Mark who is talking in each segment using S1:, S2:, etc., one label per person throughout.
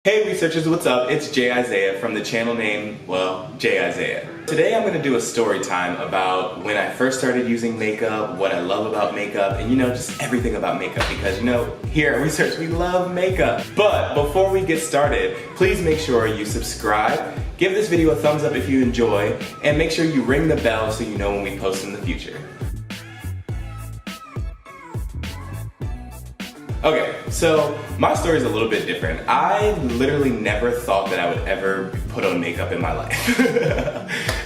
S1: Hey Wheesearchers, what's up? It's Jay Iziah from the channel name, well, Jay Iziah. Today I'm going to do a story time about when I first started using makeup, what I love about makeup, and just everything about makeup because here at Wheesearch we love makeup. But before we get started, please make sure you subscribe, give this video a thumbs up if you enjoy, and make sure you ring the bell so you know when we post in the future. Okay, so my story is a little bit different. I literally never thought that I would ever put on makeup in my life.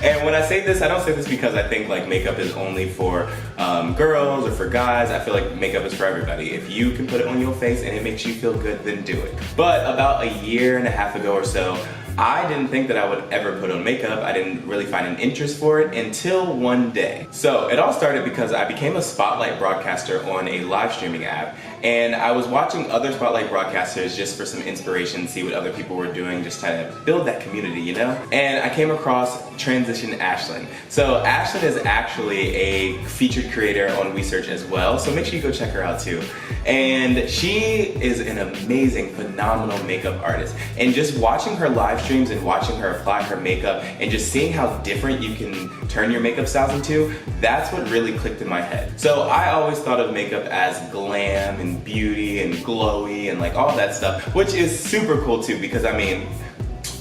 S1: And when I say this, I don't say this because I think like makeup is only for girls or for guys. I feel like makeup is for everybody. If you can put it on your face and it makes you feel good, then do it. But about a year and a half ago or so, I didn't think that I would ever put on makeup. I didn't really find an interest for it until one day. So it all started because I became a spotlight broadcaster on a live streaming app, and I was watching other spotlight broadcasters just for some inspiration, see what other people were doing, just trying to build that community, And I came across Transition Ashlyn. So Ashlyn is actually a featured creator on Wheesearch as well, so make sure you go check her out too. And she is an amazing, phenomenal makeup artist. And just watching her live streams and watching her apply her makeup and just seeing how different you can turn your makeup styles into, that's what really clicked in my head. So I always thought of makeup as glam and beauty and glowy and like all that stuff, which is super cool too because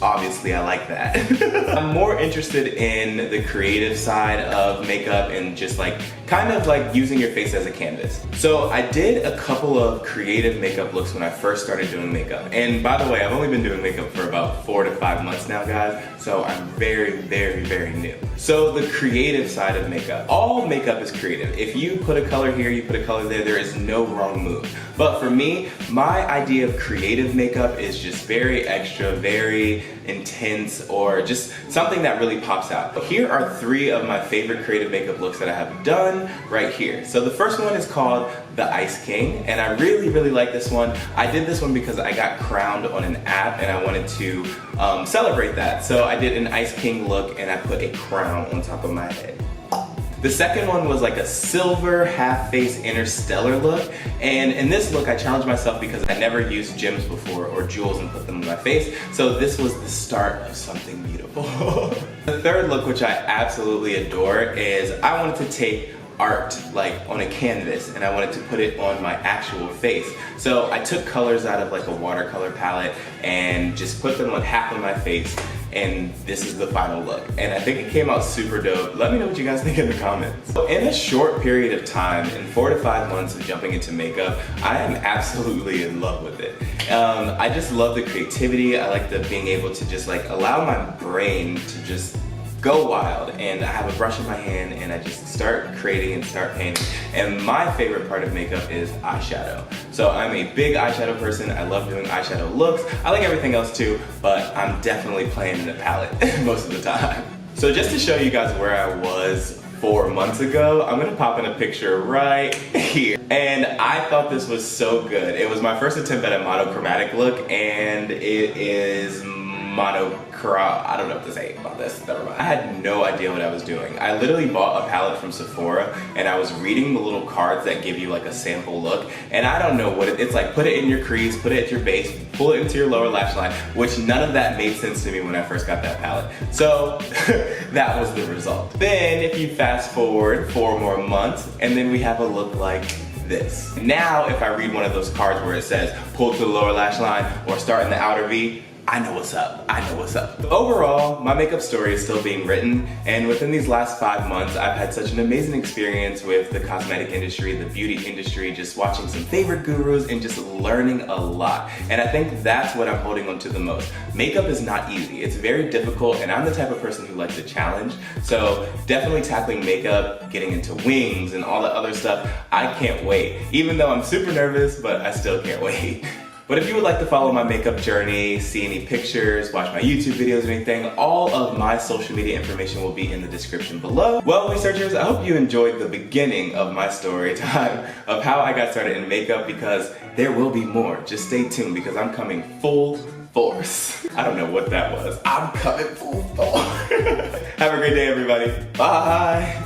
S1: obviously I like that. I'm more interested in the creative side of makeup and just kind of like using your face as a canvas. So I did a couple of creative makeup looks when I first started doing makeup. And by the way, I've only been doing makeup for about 4 to 5 months now, guys. So I'm very, very, very new. So the creative side of makeup. All makeup is creative. If you put a color here, you put a color there, there is no wrong move. But for me, my idea of creative makeup is just very extra, very intense, or just something that really pops out. Here are 3 of my favorite creative makeup looks that I have done right here. So the first one is called the Ice King, and I really, really like this one. I did this one because I got crowned on an app and I wanted to celebrate that. So I did an Ice King look and I put a crown on top of my head. The second one was like a silver half-face interstellar look, and in this look I challenged myself because I never used gems before or jewels and put them on my face, so this was the start of something beautiful. The third look, which I absolutely adore, is I wanted to take art like on a canvas and I wanted to put it on my actual face. So I took colors out of like a watercolor palette and just put them on half of my face, and this is the final look. And I think it came out super dope. Let me know what you guys think in the comments. So in a short period of time, in 4 to 5 months of jumping into makeup, I am absolutely in love with it. I just love the creativity. I like the being able to just allow my brain to just go wild, and I have a brush in my hand and I just start creating and start painting. And my favorite part of makeup is eyeshadow. So I'm a big eyeshadow person. I love doing eyeshadow looks. I like everything else too, but I'm definitely playing in the palette most of the time. So just to show you guys where I was 4 months ago, I'm gonna pop in a picture right here. And I thought this was so good. It was my first attempt at a monochromatic look, and it is I don't know what to say about this, never mind. I had no idea what I was doing. I literally bought a palette from Sephora and I was reading the little cards that give you like a sample look, and I don't know what it's like. Put it in your crease, put it at your base, pull it into your lower lash line, which none of that made sense to me when I first got that palette. So that was the result. Then if you fast forward 4 more months, and then we have a look like this. Now if I read one of those cards where it says pull to the lower lash line or start in the outer V, I know what's up. I know what's up. Overall, my makeup story is still being written, and within these last 5 months, I've had such an amazing experience with the cosmetic industry, the beauty industry, just watching some favorite gurus and just learning a lot. And I think that's what I'm holding on to the most. Makeup is not easy. It's very difficult, and I'm the type of person who likes a challenge. So definitely tackling makeup, getting into wings and all the other stuff, I can't wait. Even though I'm super nervous, but I still can't wait. But if you would like to follow my makeup journey, see any pictures, watch my YouTube videos or anything, all of my social media information will be in the description below. Well, Wheesearchers, I hope you enjoyed the beginning of my story time of how I got started in makeup, because there will be more. Just stay tuned because I'm coming full force. I don't know what that was. I'm coming full force. Have a great day, everybody. Bye.